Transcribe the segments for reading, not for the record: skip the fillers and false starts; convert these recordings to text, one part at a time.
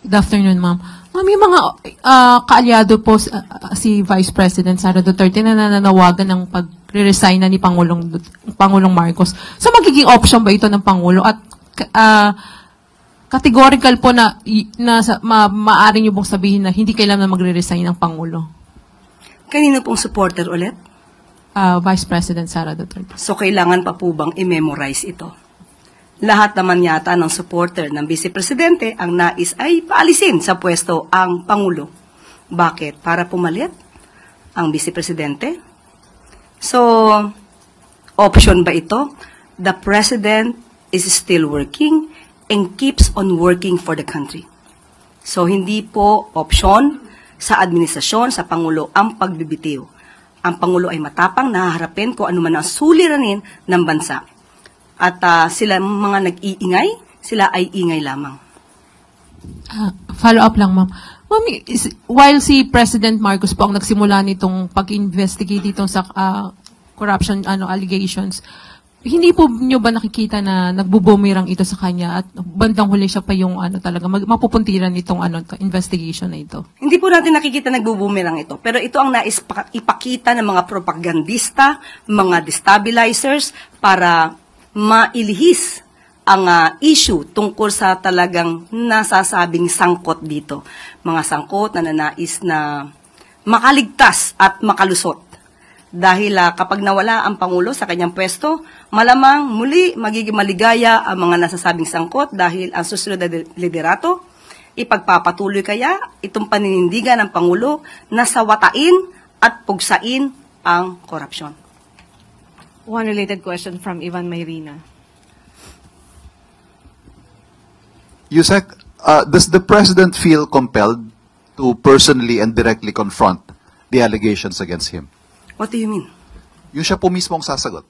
Good afternoon, ma'am. Ma'am, yung mga kaalyado po si Vice President Sara Duterte na nananawagan ng pagre-resign na ni Pangulong Marcos. So, magiging option ba ito ng Pangulo? At categorical po na maaari niyo pong sabihin na hindi kailangan magre-resign ng Pangulo? Kanino pong supporter ulit? Vice President Sara Duterte. So, kailangan pa po bang i-memorize ito? Lahat naman yata ng supporter ng Vice Presidente ang nais ay paalisin sa pwesto ang Pangulo. Bakit? Para pumalit ang Vice Presidente? So, option ba ito? The President is still working and keeps on working for the country. So, hindi po option sa administrasyon, sa Pangulo, ang pagbibitiw. Ang Pangulo ay matapang, nahaharapin kung ano man ang suliranin ng bansa. At sila mga nag-iingay, sila ay ingay lamang. Follow up lang, ma'am. Ma'am, while si President Marcos po ang nagsimula nitong pag-investigate dito sa corruption allegations, hindi po nyo ba nakikita na nagbubumirang ito sa kanya at bandang huli siya pa yung talaga mapupuntiran nitong investigation na ito? Hindi po natin nakikita nagbubumirang ito, pero ito ang nais ipakita ng mga propagandista, mga destabilizers para mailihis ang issue tungkol sa talagang nasasabing sangkot dito. Mga sangkot na nanais na makaligtas at makalusot. Dahil kapag nawala ang Pangulo sa kanyang pwesto, malamang muli magiging maligaya ang mga nasasabing sangkot dahil ang susunod na liderato, ipagpapatuloy kaya itong paninindigan ng Pangulo na sawatain at pugsain ang korupsyon. One related question from Ivan Mayrina. Yusek, does the President feel compelled to personally and directly confront the allegations against him? What do you mean? Yung siya po mismo ang sasagot.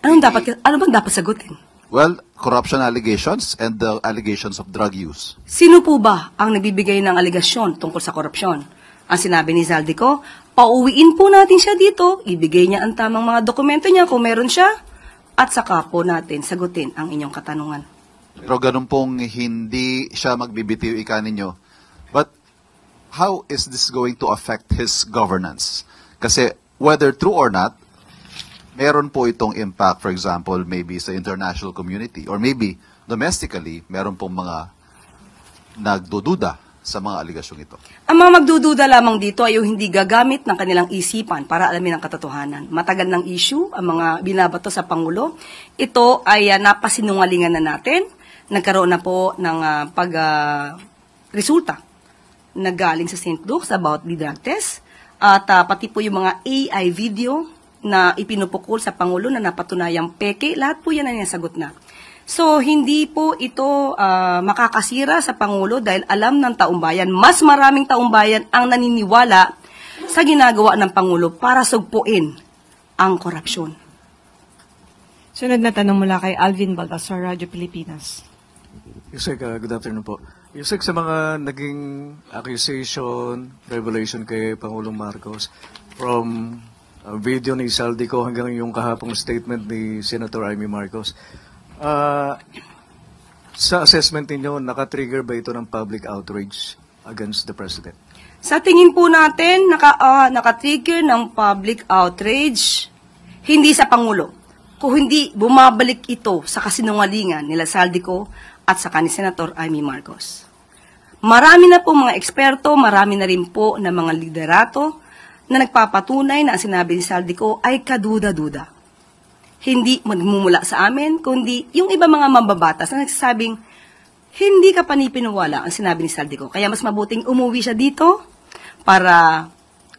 Ano bang dapat sagutin? Well, corruption allegations and the allegations of drug use. Sino po ba ang nagbibigay ng alegasyon tungkol sa korupsyon? Ang sinabi ni Zaldico, pauwiin po natin siya dito, ibigay niya ang tamang mga dokumento niya kung meron siya, at saka po natin sagutin ang inyong katanungan. Pero ganun pong hindi siya magbibitiw ika ninyo. But how is this going to affect his governance? Kasi whether true or not, meron po itong impact, for example, maybe sa international community or maybe domestically, meron pong mga nagdududa sa mga aligasyong ito. Ang mga magdududa lamang dito ay yung hindi gagamit ng kanilang isipan para alamin ang katotohanan. Matagal ng issue ang mga binabato sa Pangulo. Ito ay napasinungalingan na natin. Nagkaroon na po ng resulta na galing sa St. Luke's about the drug test. At pati po yung mga AI video na ipinupukol sa Pangulo na napatunayang peke, lahat po yan ay nasagot na. So, hindi po ito makakasira sa Pangulo dahil alam ng taumbayan, mas maraming taumbayan ang naniniwala sa ginagawa ng Pangulo para sugpuin ang korupsyon. Sunod na tanong mula kay Alvin Baltasar, Radyo Pilipinas. Yusek, good afternoon po. Yusek, sa mga naging accusation, revelation kay Pangulong Marcos, from video ni Zaldico hanggang yung kahapong statement ni Senator Amy Marcos, sa assessment ninyo, nakatrigger ba ito ng public outrage against the President? Sa tingin po natin, nakatrigger ng public outrage, hindi sa Pangulo. Kung hindi bumabalik ito sa kasinungalingan nila Zaldico at sa ni Senator Amy Marcos. Marami na po mga eksperto, marami na rin po na mga liderato na nagpapatunay na ang sinabi ni Zaldico ay kaduda-duda. Hindi magmumula sa amin, kundi yung iba mga mambabatas na nagsasabing, hindi ka panipiniwala ang sinabi ni Zaldico. Kaya mas mabuting umuwi siya dito para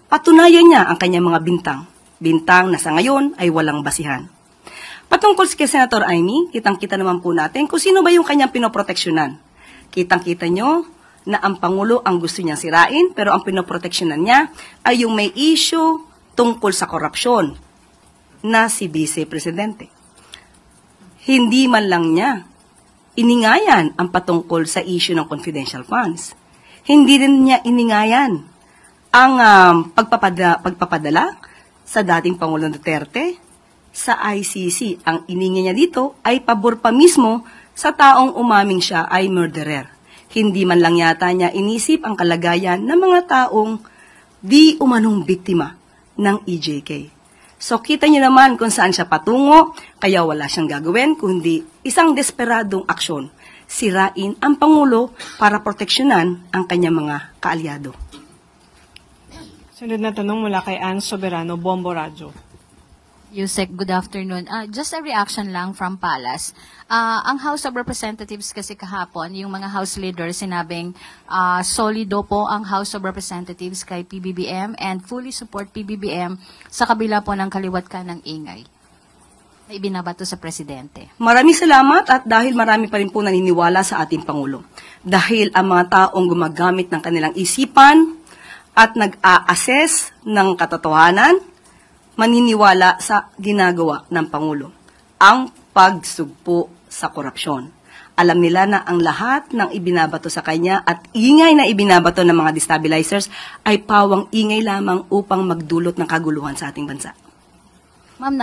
patunayan niya ang kanyang mga bintang. Bintang na sa ngayon ay walang basihan. Patungkol kay Senator Amy, kitang-kita naman po natin kung sino ba yung kanyang pinoproteksyonan. Kitang-kita nyo na ang Pangulo ang gusto niyang sirain, pero ang pinoproteksyonan niya ay yung may issue tungkol sa korupsyon na si Vice Presidente. Hindi man lang niya iningayan ang patungkol sa issue ng confidential funds. Hindi rin niya iningayan ang pagpapadala sa dating Pangulong Duterte sa ICC. Ang ininga niya dito ay pabor pa mismo sa taong umaming siya ay murderer. Hindi man lang yata niya inisip ang kalagayan ng mga taong di umanong biktima ng EJK. So kita niyo naman kung saan siya patungo, kaya wala siyang gagawin kundi isang desperadong aksyon. Sirain ang Pangulo para proteksyonan ang kanyang mga kaalyado. Sunod na tanong mula kay Ann Soberano, Bombo Radyo. Yusek, good afternoon. Just a reaction lang from Palace. Ang House of Representatives kasi kahapon, yung mga House leaders sinabing solido po ang House of Representatives kay PBBM and fully support PBBM sa kabila po ng kaliwat ka ng ingay na ibinabato sa Presidente. Maraming salamat at dahil marami pa rin po naniniwala sa ating Pangulo. Dahil ang mga taong gumagamit ng kanilang isipan at nag-a-assess ng katotohanan, maniniwala sa ginagawa ng Pangulo, ang pagsugpo sa korupsyon. Alam nila na ang lahat ng ibinabato sa kanya at ingay na ibinabato ng mga destabilizers ay pawang ingay lamang upang magdulot ng kaguluhan sa ating bansa. Ma'am,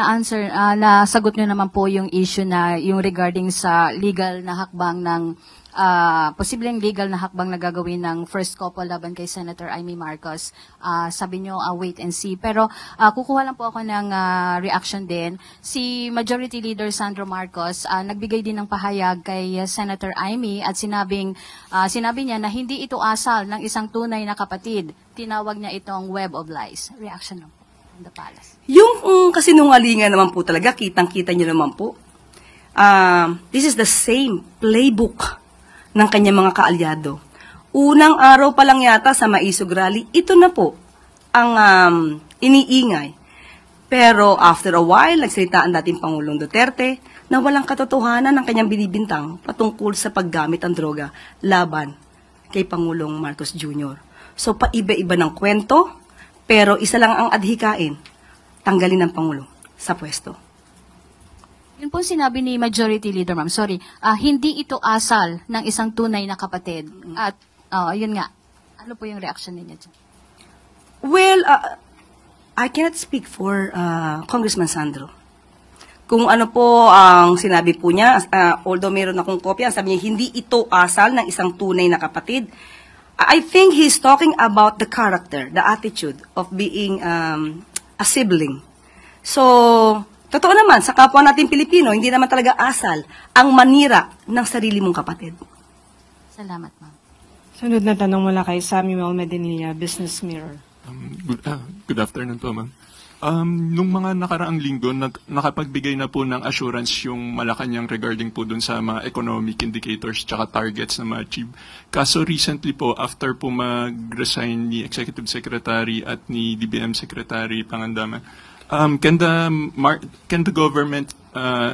nasagot nyo naman po yung issue na yung regarding sa legal na hakbang ng posibleng legal na hakbang na gagawin ng first couple laban kay Senator Amy Marcos. Sabi nyo, wait and see. Pero kukuha lang po ako ng reaction din. Si Majority Leader Sandro Marcos nagbigay din ng pahayag kay Senator Amy at sinabi niya na hindi ito asal ng isang tunay na kapatid. Tinawag niya itong web of lies. Reaction lang po from the Palace. Yung kasinungalingan naman po talaga, kitang-kita nyo naman po. This is the same playbook ng kanyang mga kaalyado. Unang araw pa lang yata sa Maisog Rally, ito na po ang iniingay. Pero after a while, nagsalita ang dating Pangulong Duterte na walang katotohanan ng kanyang binibintang patungkol sa paggamit ng droga laban kay Pangulong Marcos Jr. So paiba-iba ng kwento, pero isa lang ang adhikain, tanggalin ng Pangulo sa pwesto. Yun po sinabi ni Majority Leader, ma'am. Sorry. Hindi ito asal ng isang tunay na kapatid. At, yun nga. Ano po yung reaction ninyo dyan? Well, I cannot speak for Congressman Sandro. Kung ano po ang sinabi po niya, although meron akong kopya, sabi niya, hindi ito asal ng isang tunay na kapatid. I think he's talking about the character, the attitude of being a sibling. So, totoo naman, sa kapwa natin Pilipino, hindi naman talaga asal ang manira ng sarili mong kapatid. Salamat, ma'am. Sunod na tanong mula kay Samuel Medinilla, Business Mirror. Good afternoon po, ma'am. Nung mga nakaraang linggo, nakapagbigay na po ng assurance yung Malacanang regarding po dun sa mga economic indicators tsaka targets na ma-achieve. Kaso recently po, after po mag-resign ni Executive Secretary at ni DBM Secretary Pangandaman, can the government,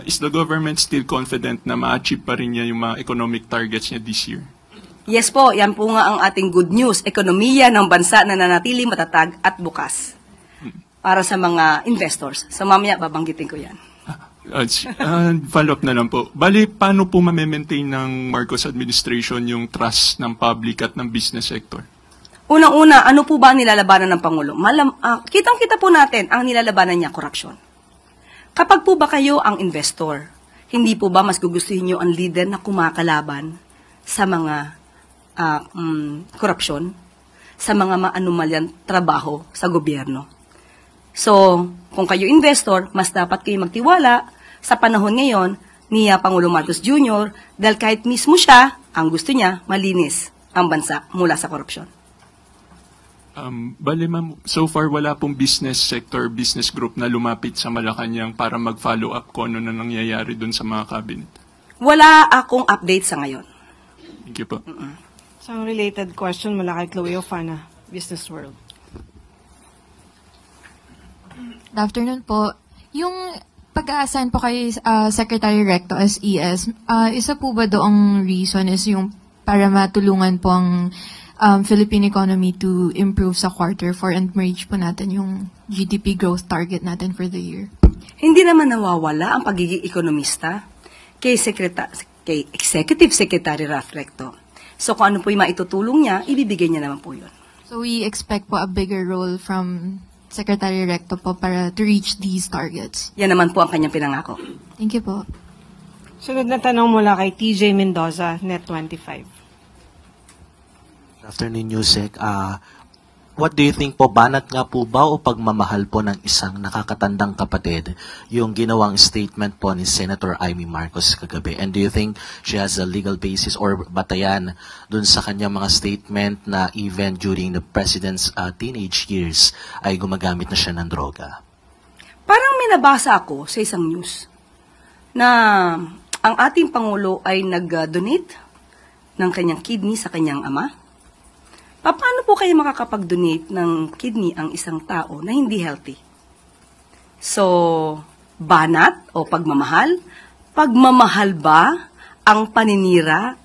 is the government still confident na ma-achieve pa rin niya yung mga economic targets niya this year? Yes po, yan po nga ang ating good news. Ekonomiya ng bansa na nanatili matatag at bukas para sa mga investors. So mamaya babanggitin ko yan. Follow-up na lang po. Bali, paano po ma-maintain ng Marcos administration yung trust ng public at ng business sector? Unang-una, ano po ba ang nilalabanan ng Pangulo? Kitang-kita po natin ang nilalabanan niya, korupsyon. Kapag po ba kayo ang investor, hindi po ba mas gugustuhin niyo ang leader na kumakalaban sa mga korupsyon, sa mga maanumalyang trabaho sa gobyerno? So, kung kayo investor, mas dapat kayo magtiwala sa panahon ngayon ni Pangulong Marcos Jr. dahil kahit mismo siya, ang gusto niya, malinis ang bansa mula sa korupsyon. Bale ma'am, so far wala pong business sector, business group na lumapit sa Malacanang para mag-follow up kung ano na nangyayari dun sa mga cabinet. Wala akong update sa ngayon. Thank you po. Isang related question mula kay Chloe Ofana, Business World. Good afternoon po. Yung pag-a-assign po kay Secretary Recto as ES, isa po ba doong reason is yung para matulungan po ang Philippine economy to improve sa quarter 4 and merge po natin yung GDP growth target natin for the year? Hindi naman nawawala ang pagiging ekonomista kay Executive Secretary Ralph Recto. So kung ano po yung maitutulong niya, ibibigay niya naman po yun. So we expect po a bigger role from Secretary Recto po para to reach these targets. Yan naman po ang kanyang pinangako. Thank you po. Sunod na tanong mula kay TJ Mendoza, Net25. Afternoon, Yusek. What do you think po, banat nga po ba o pagmamahal po ng isang nakakatandang kapatid yung ginawang statement po ni Senator Amy Marcos kagabi? And do you think she has a legal basis or batayan dun sa kanyang mga statement na even during the president's teenage years ay gumagamit na siya ng droga? Parang may nabasa ako sa isang news na ang ating Pangulo ay nag-donate ng kanyang kidney sa kanyang ama. Paano po kayo makakapag-donate ng kidney ang isang tao na hindi healthy? So, banat o pagmamahal? Pagmamahal ba ang paninira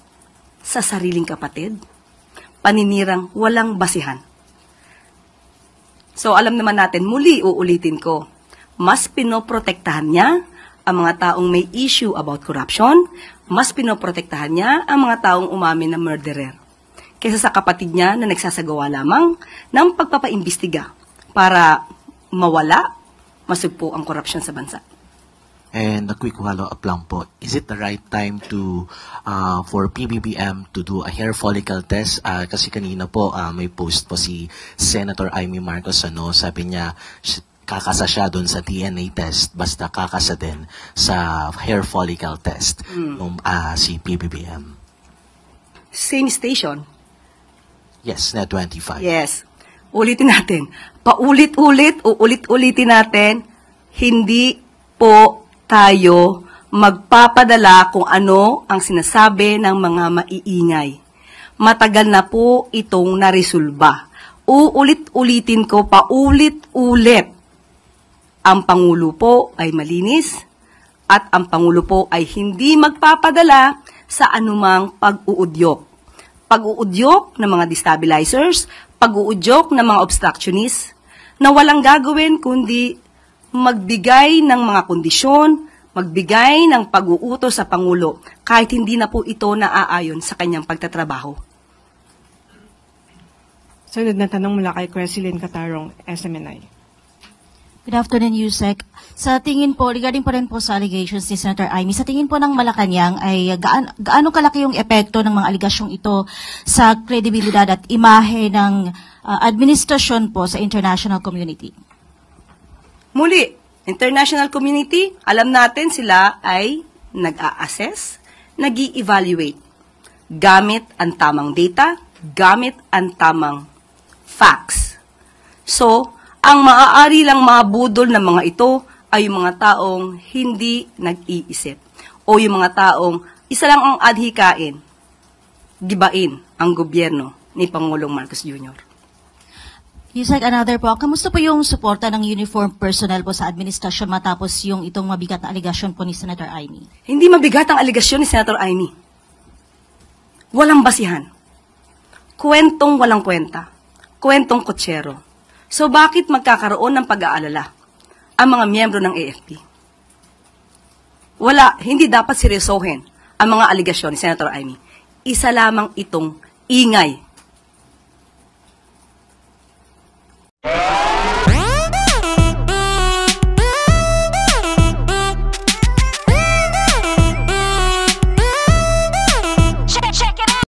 sa sariling kapatid? Paninirang walang basihan. So, alam naman natin, muli uulitin ko, mas pinoprotektahan niya ang mga taong may issue about corruption, mas pinoprotektahan niya ang mga taong umamin na murderer, kaysa sa kapatid niya na nagsasagawa lamang ng pagpapaimbestiga para mawala, masugpo ang korupsyon sa bansa. And a quick follow-up lang po, is it the right time to for PBBM to do a hair follicle test? Kasi kanina po may post po si Senator Amy Marcos, sabi niya kakasa siya doon sa DNA test, basta kakasa din sa hair follicle test ng si PBBM. Same station. Yes, Net 25. Yes. Ulitin natin. Uulit-ulitin natin, hindi po tayo magpapadala kung ano ang sinasabi ng mga maiingay. Matagal na po itong naresolba. Uulit-ulitin ko, paulit-ulit. Ang Pangulo po ay malinis at ang Pangulo po ay hindi magpapadala sa anumang pag-uudyok. Pag-uudyok ng mga destabilizers, pag-uudyok ng mga obstructionists na walang gagawin kundi magbigay ng mga kondisyon, magbigay ng pag-uutos sa Pangulo kahit hindi na po ito naaayon sa kanyang pagtatrabaho. Sunod na tanong mula kay Cresilyn Catarong, SMNI. Good afternoon, Yusek. Sa tingin po, regarding po rin po sa allegations ni Senator Amy, sa tingin po ng Malacanang ay gaano kalaki yung epekto ng mga aligasyong ito sa kredibilidad at imahe ng administrasyon po sa international community? Muli, international community, alam natin sila ay nag-a-assess, nag-i-evaluate gamit ang tamang data, gamit ang tamang facts. So, ang maaari lang mabudol ng mga ito ay yung mga taong hindi nag-iisip o yung mga taong isa lang ang adhikain, gibain ang gobyerno ni Pangulong Marcos Jr. Yusek, another po, kamusta po yung suporta ng uniform personnel po sa administrasyon matapos yung itong mabigat na aligasyon po ni Senator Amy? Hindi mabigat ang aligasyon ni Senator Amy. Walang basihan. Kwentong walang kwenta. Kwentong kutsero. So bakit magkakaroon ng pag-aalala ang mga miyembro ng AFP? Wala, hindi dapat seryosohin ang mga aligasyon ni Senator Amy. Isa lamang itong ingay